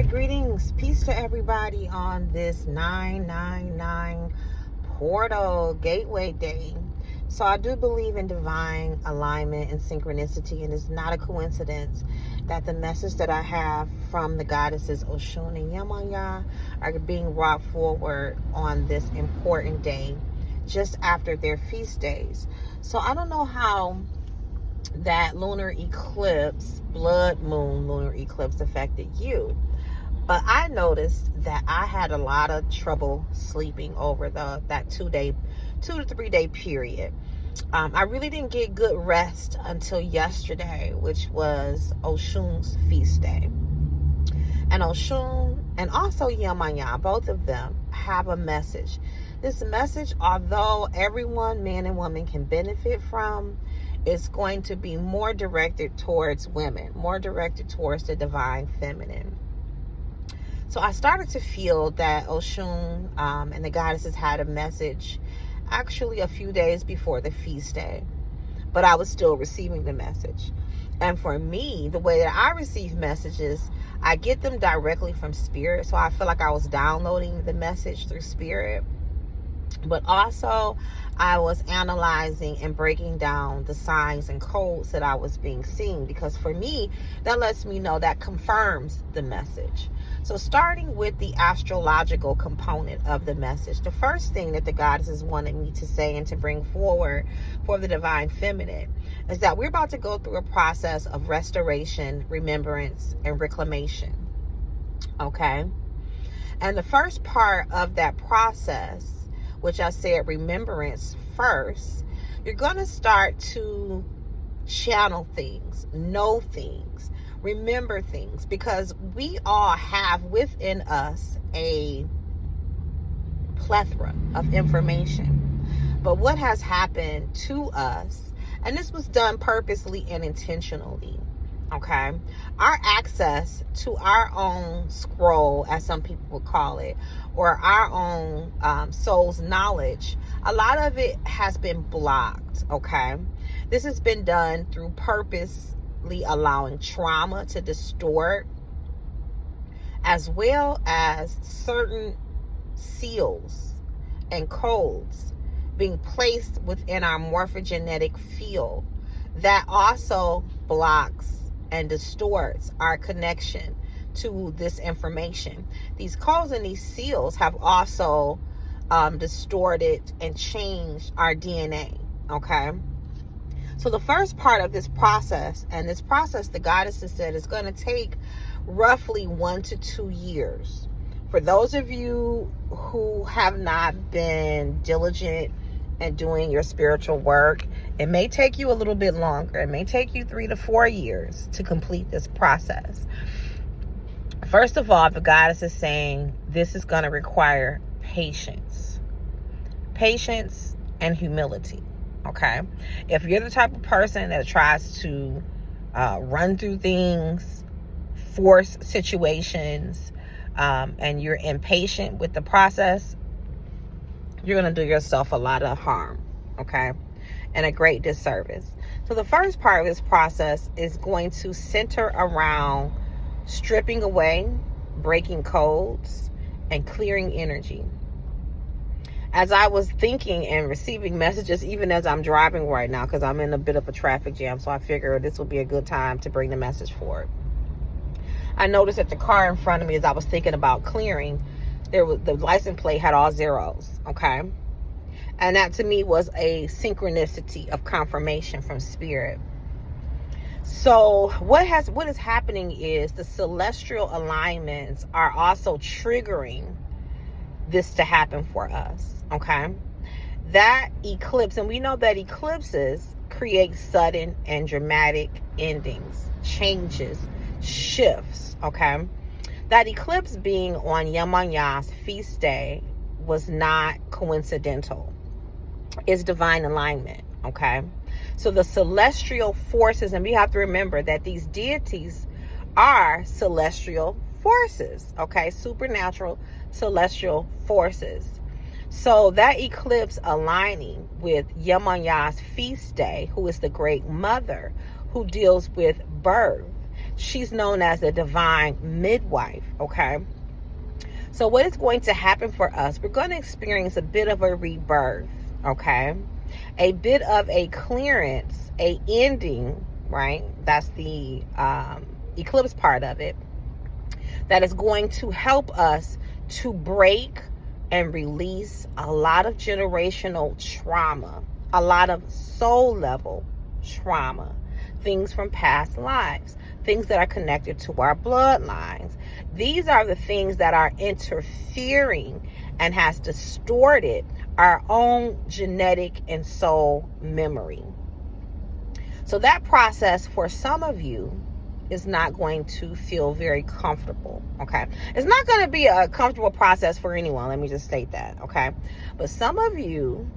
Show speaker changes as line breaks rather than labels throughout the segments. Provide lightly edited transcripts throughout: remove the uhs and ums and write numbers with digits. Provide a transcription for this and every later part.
Greetings, peace to everybody on this 999 portal gateway day. So I do believe in divine alignment and synchronicity, and it's not a coincidence that the message that I have from the goddesses Oshun and Yemaya are being brought forward on this important day just after their feast days. So I don't know how that lunar eclipse, blood moon lunar eclipse, affected you. But I noticed that I had a lot of trouble sleeping over that 2 to 3 day period. I really didn't get good rest until yesterday, which was Oshun's feast day. And Oshun and also Yemaya, both of them have a message. This message, although everyone, man and woman, can benefit from, is going to be more directed towards women, more directed towards the divine feminine. So I started to feel that Oshun and the goddesses had a message actually a few days before the feast day, but I was still receiving the message. And for me, the way that I receive messages, I get them directly from spirit. So I feel like I was downloading the message through spirit. But also, I was analyzing and breaking down the signs and codes that I was being seen, because for me, that lets me know, that confirms the message. So starting with the astrological component of the message, the first thing that the goddesses wanted me to say and to bring forward for the divine feminine is that we're about to go through a process of restoration, remembrance, and reclamation. Okay? And the first part of that process, which I said remembrance first, you're going to start to channel things, know things, remember things, because we all have within us a plethora of information. But what has happened to us, and this was done purposely and intentionally, okay, our access to our own scroll, as some people would call it, or our own soul's knowledge, a lot of it has been blocked, okay? This has been done through purposely allowing trauma to distort, as well as certain seals and codes being placed within our morphogenetic field that also blocks and distorts our connection to this information. These codes and these seals have also distorted and changed our DNA, okay? So the first part of this process, and this process, the goddesses said, is going to take roughly 1 to 2 years. For those of you who have not been diligent and doing your spiritual work, it may take you a little bit longer. It may take you 3 to 4 years to complete this process. First of all, the goddess is saying this is going to require patience and humility. Okay, if you're the type of person that tries to run through things, force situations, and you're impatient with the process, you're going to do yourself a lot of harm, okay, and a great disservice. So the first part of this process is going to center around stripping away, breaking codes, and clearing energy. As I was thinking and receiving messages, even as I'm driving right now, because I'm in a bit of a traffic jam, so I figured this would be a good time to bring the message forward. I noticed that the car in front of me, as I was thinking about clearing, the license plate had all zeros, okay? And that to me was a synchronicity of confirmation from spirit. So what is happening is the celestial alignments are also triggering this to happen for us, okay? That eclipse, and we know that eclipses create sudden and dramatic endings, changes, shifts, okay? That eclipse being on Yemaya's feast day was not coincidental. It's divine alignment, okay? So the celestial forces, and we have to remember that these deities are celestial forces, okay? Supernatural celestial forces. So that eclipse aligning with Yemaya's feast day, who is the great mother, who deals with birth, She's known as the divine midwife, okay? So what is going to happen for us, we're going to experience a bit of a rebirth, okay? A bit of a clearance, a ending, right? That's the eclipse part of it. That is going to help us to break and release a lot of generational trauma, a lot of soul level trauma, things from past lives, things that are connected to our bloodlines. These are the things that are interfering and has distorted our own genetic and soul memory. So that process for some of you is not going to feel very comfortable, okay? It's not going to be a comfortable process for anyone, let me just state that, okay? But some of you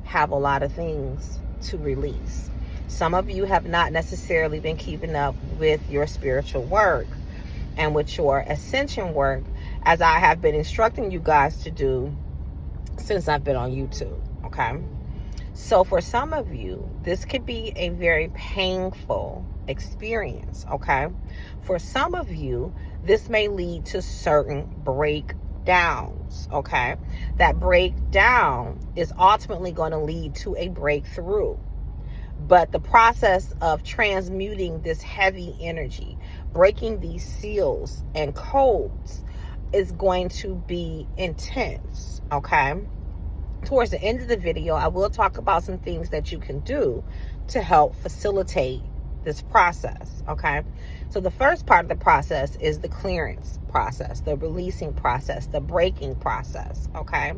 have a lot of things to release. Some of you have not necessarily been keeping up with your spiritual work and with your ascension work, as I have been instructing you guys to do since I've been on YouTube, okay? So for some of you, this could be a very painful experience, okay? For some of you, this may lead to certain breakdowns, okay? That breakdown is ultimately going to lead to a breakthrough. But the process of transmuting this heavy energy, breaking these seals and codes, is going to be intense, okay? Towards the end of the video, I will talk about some things that you can do to help facilitate this process, okay? So the first part of the process is the clearance process, the releasing process, the breaking process, okay?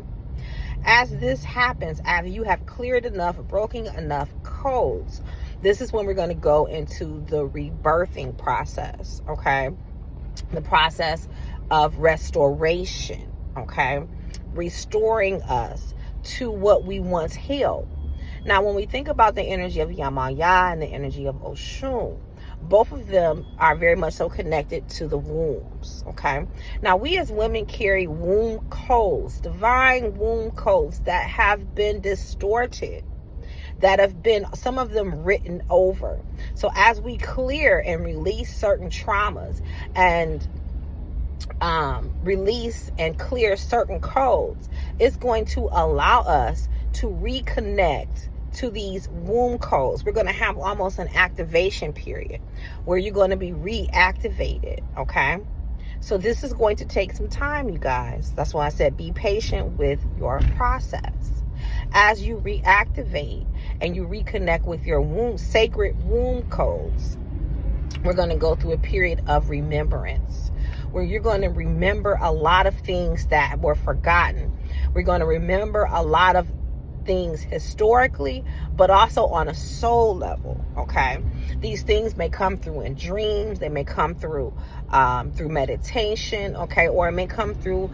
As this happens, after you have cleared enough, broken enough codes, this is when we're going to go into the rebirthing process, okay? The process of restoration, okay? Restoring us to what we once held. Now, when we think about the energy of Yemaya and the energy of Oshun, both of them are very much so connected to the wombs, okay? Now, we as women carry womb codes, divine womb codes that have been distorted, that have been, some of them, written over. So as we clear and release certain traumas and release and clear certain codes, it's going to allow us to reconnect to these womb codes. We're going to have almost an activation period where you're going to be reactivated, okay? So this is going to take some time, you guys. That's why I said be patient with your process. As you reactivate and you reconnect with your womb, sacred womb codes, we're going to go through a period of remembrance, where you're going to remember a lot of things that were forgotten. We're going to remember a lot of things historically, but also on a soul level, okay? These things may come through in dreams, they may come through through meditation, okay? Or it may come through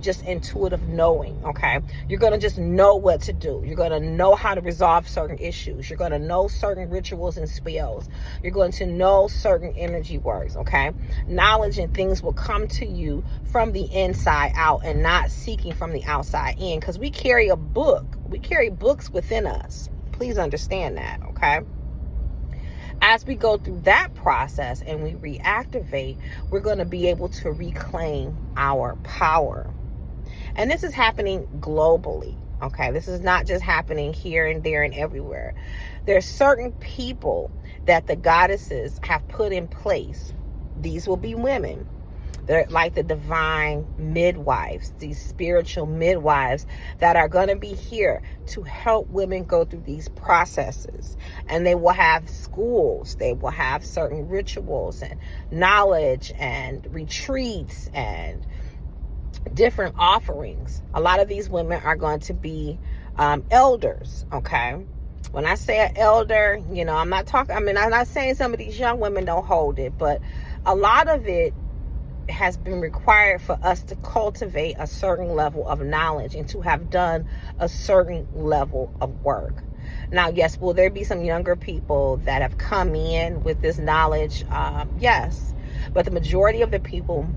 just intuitive knowing, okay? You're going to just know what to do. You're going to know how to resolve certain issues. You're going to know certain rituals and spells. You're going to know certain energy works, okay? Knowledge and things will come to you from the inside out and not seeking from the outside in, because we carry a book. We carry books within us. Please understand that, okay? As we go through that process and we reactivate, we're going to be able to reclaim our power. And this is happening globally, okay? This is not just happening here and there and everywhere. There's certain people that the goddesses have put in place. These will be women. They're like the divine midwives, these spiritual midwives that are going to be here to help women go through these processes. And they will have schools, they will have certain rituals and knowledge and retreats and different offerings. A lot of these women are going to be elders, okay? When I say an elder, you know, I'm not saying some of these young women don't hold it, but a lot of it has been required for us to cultivate a certain level of knowledge and to have done a certain level of work. Now, yes, will there be some younger people that have come in with this knowledge? Yes, but the majority of the people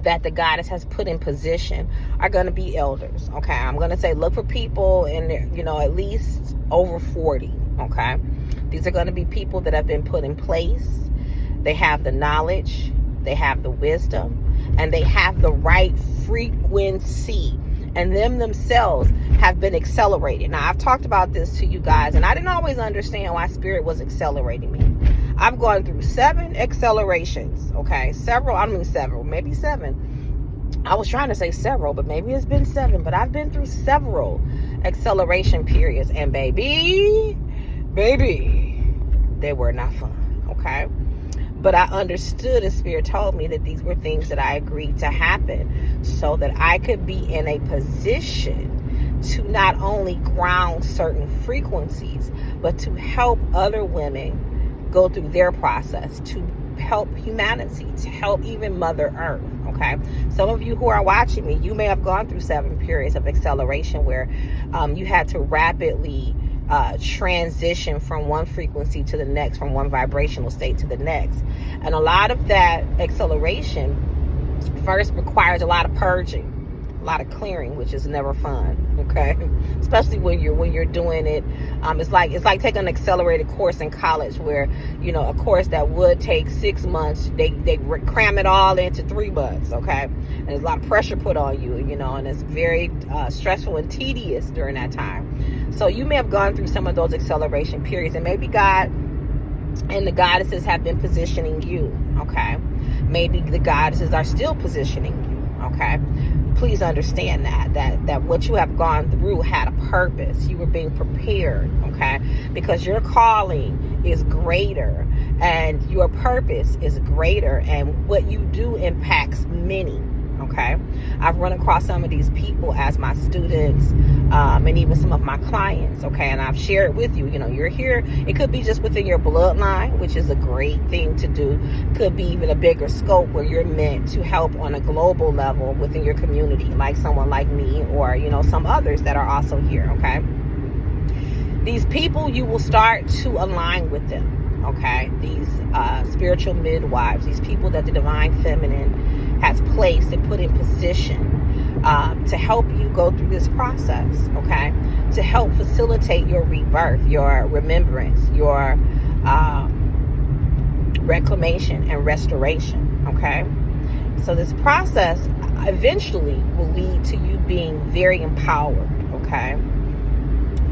that the goddess has put in position are going to be elders, okay? I'm going to say look for people in, you know, at least over 40, okay? These are going to be people that have been put in place. They have the knowledge, they have the wisdom, and they have the right frequency. And them themselves have been accelerated. Now, I've talked about this to you guys, and I didn't always understand why Spirit was accelerating me. I've gone through 7 accelerations, okay? Maybe 7. I was trying to say several, but maybe it's been 7. But I've been through several acceleration periods. And baby, they were not fun, okay? But I understood, and Spirit told me that these were things that I agreed to happen so that I could be in a position to not only ground certain frequencies, but to help other women go through their process, to help humanity, to help even Mother Earth, okay? Some of you who are watching me, you may have gone through 7 periods of acceleration where you had to rapidly transition from one frequency to the next, from one vibrational state to the next. And a lot of that acceleration first requires a lot of purging, a lot of clearing, which is never fun, okay? Especially when you're doing it. It's like taking an accelerated course in college where, you know, a course that would take 6 months, they cram it all into 3 months, okay? And there's a lot of pressure put on you, you know, and it's very stressful and tedious during that time. So you may have gone through some of those acceleration periods, and maybe God and the goddesses have been positioning you, okay? Maybe the goddesses are still positioning you, okay? Please understand that what you have gone through had a purpose. You were being prepared, okay? Because your calling is greater and your purpose is greater, and what you do impacts many, okay? I've run across some of these people as my students, and even some of my clients, okay? And I've shared with you, you know, you're here. It could be just within your bloodline, which is a great thing to do. Could be even a bigger scope where you're meant to help on a global level within your community, like someone like me, or, you know, some others that are also here, okay? These people, you will start to align with them, okay? These spiritual midwives, these people that the Divine Feminine has placed and put in position to help you go through this process, okay? To help facilitate your rebirth, your remembrance, your reclamation and restoration, okay? So this process eventually will lead to you being very empowered, okay?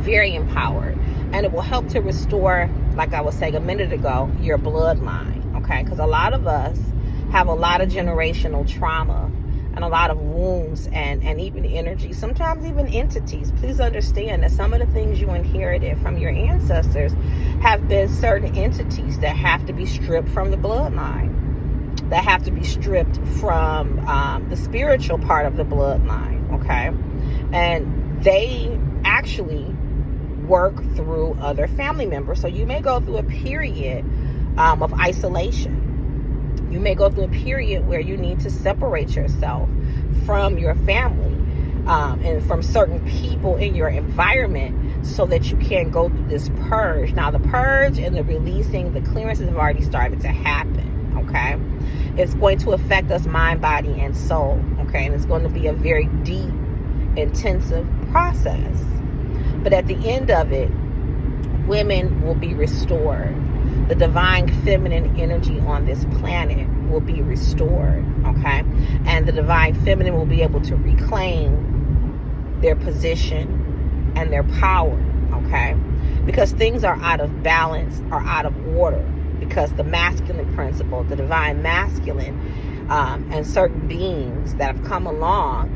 Very empowered. And it will help to restore, like I was saying a minute ago, your bloodline, okay? Because a lot of us have a lot of generational trauma and a lot of wounds and even energy, sometimes even entities. Please understand that some of the things you inherited from your ancestors have been certain entities that have to be stripped from the bloodline, that have to be stripped from the spiritual part of the bloodline, okay? And they actually work through other family members. So you may go through a period of isolation. You may go through a period where you need to separate yourself from your family and from certain people in your environment so that you can go through this purge. Now, the purge and the releasing, the clearances have already started to happen, okay? It's going to affect us mind, body, and soul, okay? And it's going to be a very deep, intensive process. But at the end of it, women will be restored. The divine feminine energy on this planet will be restored, okay? And the divine feminine will be able to reclaim their position and their power, okay? Because things are out of balance, are out of order, because the masculine principle, the divine masculine, and certain beings that have come along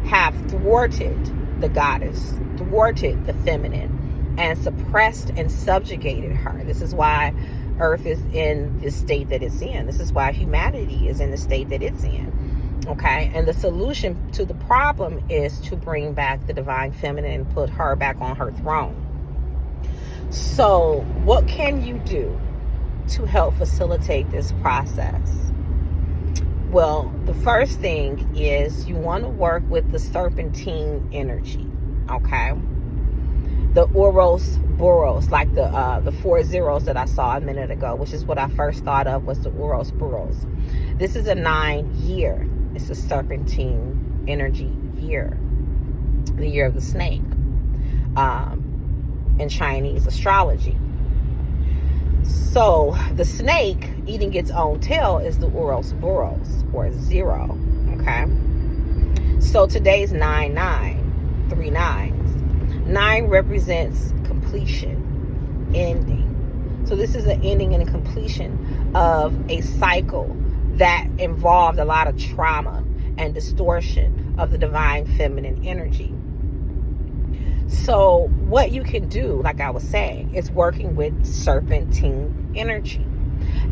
have thwarted the goddess, thwarted the feminine, and suppressed and subjugated her. This is why Earth is in the state that it's in. This is why humanity is in the state that it's in. Okay? And the solution to the problem is to bring back the divine feminine and put her back on her throne. So, what can you do to help facilitate this process? Well, the first thing is you want to work with the serpentine energy. Okay? The Ouroboros, like the 4 zeros that I saw a minute ago, which is what I first thought of was the Ouroboros. This is a 9-year. It's a serpentine energy year, the year of the snake, in Chinese astrology. So the snake eating its own tail is the Ouroboros, or 0. Okay. So today's 9-9, 3 nines. 9 represents completion, ending. So this is an ending and a completion of a cycle that involved a lot of trauma and distortion of the divine feminine energy. So what you can do, like I was saying, is working with serpentine energy.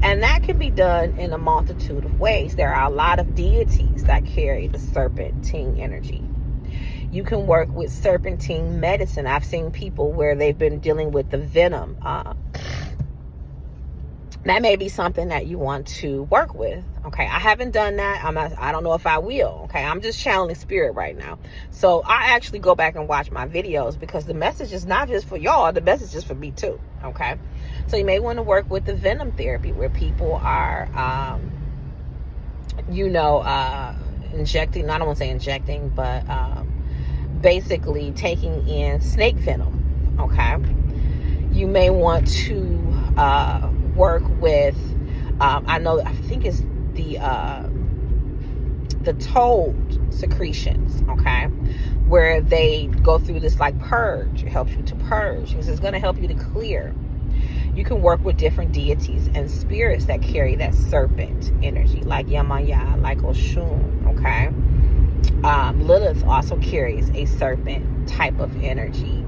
And that can be done in a multitude of ways. There are a lot of deities that carry the serpentine energy. You can work with serpentine medicine. I've seen people where they've been dealing with the venom. That may be something that you want to work with. Okay, I haven't done that. I don't know if I will. Okay, I'm just channeling spirit right now. So I actually go back and watch my videos, because the message is not just for y'all. The message is for me too. Okay, so you may want to work with the venom therapy, where people are, injecting. I don't want to say injecting, but basically taking in snake venom. Okay, you may want to work with, I think it's the toad secretions, okay, where they go through this like purge. It helps you to purge, because it's going to help you to clear. You can work with different deities and spirits that carry that serpent energy, like Yemaya, like Oshun, okay. Lilith also carries a serpent type of energy.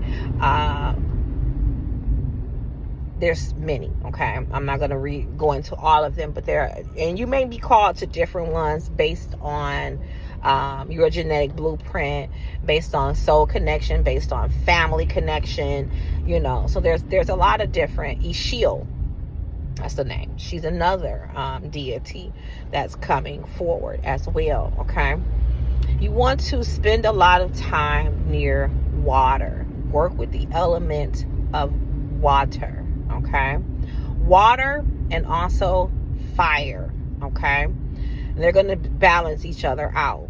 There's many, okay? I'm not going to go into all of them, but and you may be called to different ones based on your genetic blueprint, based on soul connection, based on family connection, So there's a lot of different. Ishil, that's the name. She's another deity that's coming forward as well, okay? You want to spend a lot of time near water. Work with the element of water. Okay, water and also fire. Okay, and they're going to balance each other out.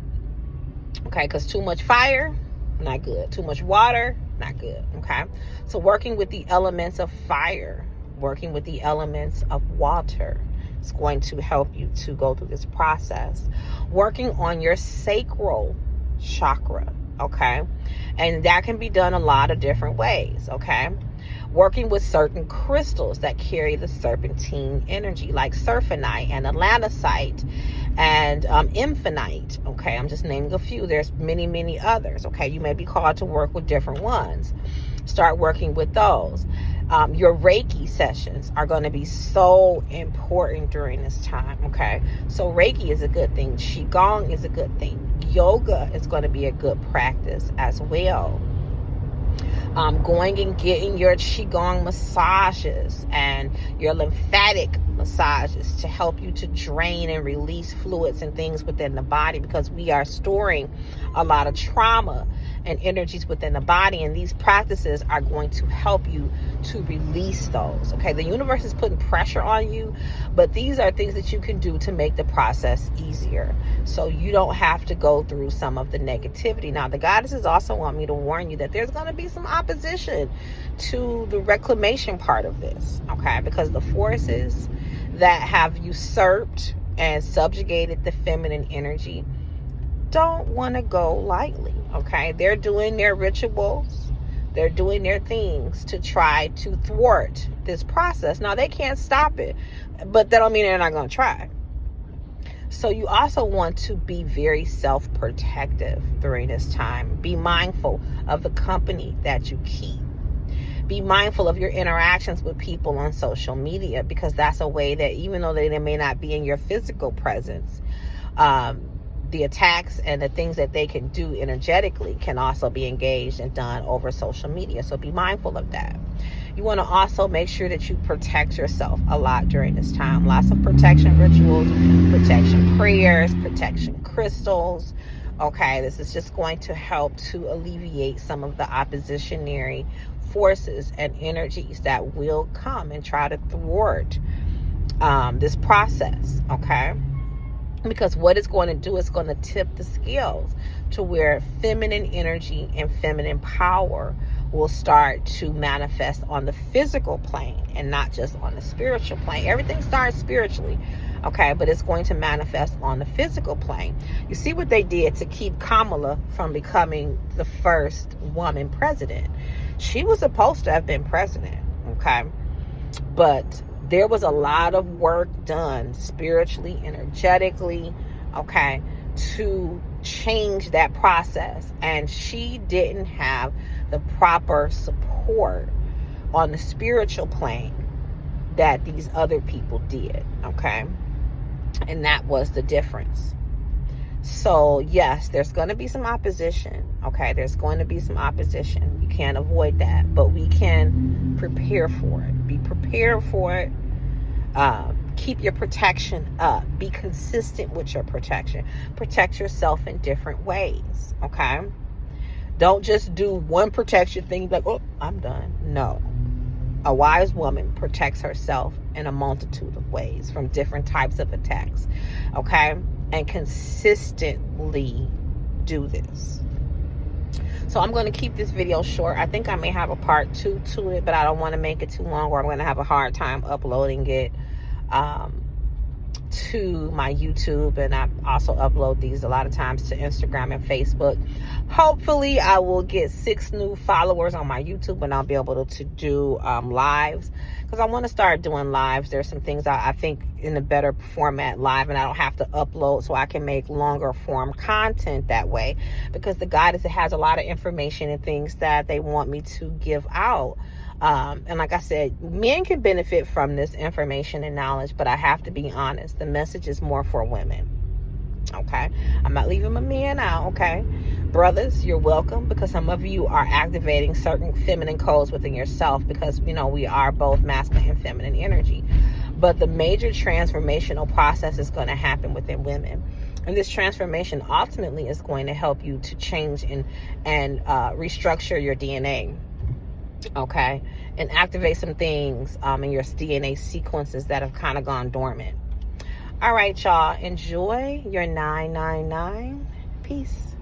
Okay, because too much fire, not good. Too much water, not good. Okay, so working with the elements of fire, working with the elements of water, is going to help you to go through this process. Working on your sacral chakra. Okay, and that can be done a lot of different ways. Okay. Working with certain crystals that carry the serpentine energy, like surfinite and atlanticite and infinite. Okay, I'm just naming a few. There's many, many others. Okay, you may be called to work with different ones. Start working with those. Your Reiki sessions are going to be so important during this time. Okay, so Reiki is a good thing. Qigong is a good thing. Yoga is going to be a good practice as well. Going and getting your Qigong massages and your lymphatic massages to help you to drain and release fluids and things within the body, because we are storing a lot of trauma and energies within the body, and these practices are going to help you to release those. Okay, the universe is putting pressure on you, but these are things that you can do to make the process easier, so you don't have to go through some of the negativity. Now, the goddesses also want me to warn you that there's going to be some opposition to the reclamation part of this, okay, because the forces that have usurped and subjugated the feminine energy don't want to go lightly. Okay, they're doing their rituals, they're doing their things to try to thwart this process. Now, they can't stop it, but that don't mean they're not going to try. So you also want to be very self-protective during this time. Be mindful of the company that you keep. Be mindful of your interactions with people on social media, because that's a way that, even though they may not be in your physical presence, the attacks and the things that they can do energetically can also be engaged and done over social media. So be mindful of that. You want to also make sure that you protect yourself a lot during this time. Lots of protection rituals, protection prayers, protection crystals. Okay, this is just going to help to alleviate some of the oppositionary forces and energies that will come and try to thwart this process. Okay, because what it's going to do is going to tip the scales to where feminine energy and feminine power will start to manifest on the physical plane and not just on the spiritual plane. Everything starts spiritually, okay, but it's going to manifest on the physical plane. You see what they did to keep Kamala from becoming the first woman president. She was supposed to have been president, okay, but there was a lot of work done spiritually, energetically, okay, to change that process, and she didn't have the proper support on the spiritual plane that these other people did, okay, and that was the difference. So yes, there's going to be some opposition, okay, there's going to be some opposition. You can't avoid that, but we can prepare for it. Be prepared for it. Keep your protection up. Be consistent with your protection. Protect yourself in different ways, okay? Don't just do one protection thing like, oh, I'm done. No. A wise woman protects herself in a multitude of ways from different types of attacks, okay? And consistently do this. So I'm going to keep this video short. I think I may have a part 2 to it, but I don't want to make it too long, or I'm going to have a hard time uploading it to my YouTube, and I also upload these a lot of times to Instagram and Facebook. Hopefully I will get 6 new followers on my YouTube, and I'll be able to do lives, because I want to start doing lives. There's some things I think in a better format live, and I don't have to upload, so I can make longer form content that way, because the guidance, it has a lot of information and things that they want me to give out. And like I said, men can benefit from this information and knowledge, but I have to be honest, the message is more for women, okay? I'm not leaving my men out, okay? Brothers, you're welcome, because some of you are activating certain feminine codes within yourself, because, you know, we are both masculine and feminine energy. But the major transformational process is going to happen within women. And this transformation ultimately is going to help you to change and restructure your DNA. Okay, and activate some things in your DNA sequences that have kind of gone dormant. All right, y'all, enjoy your 999. Peace.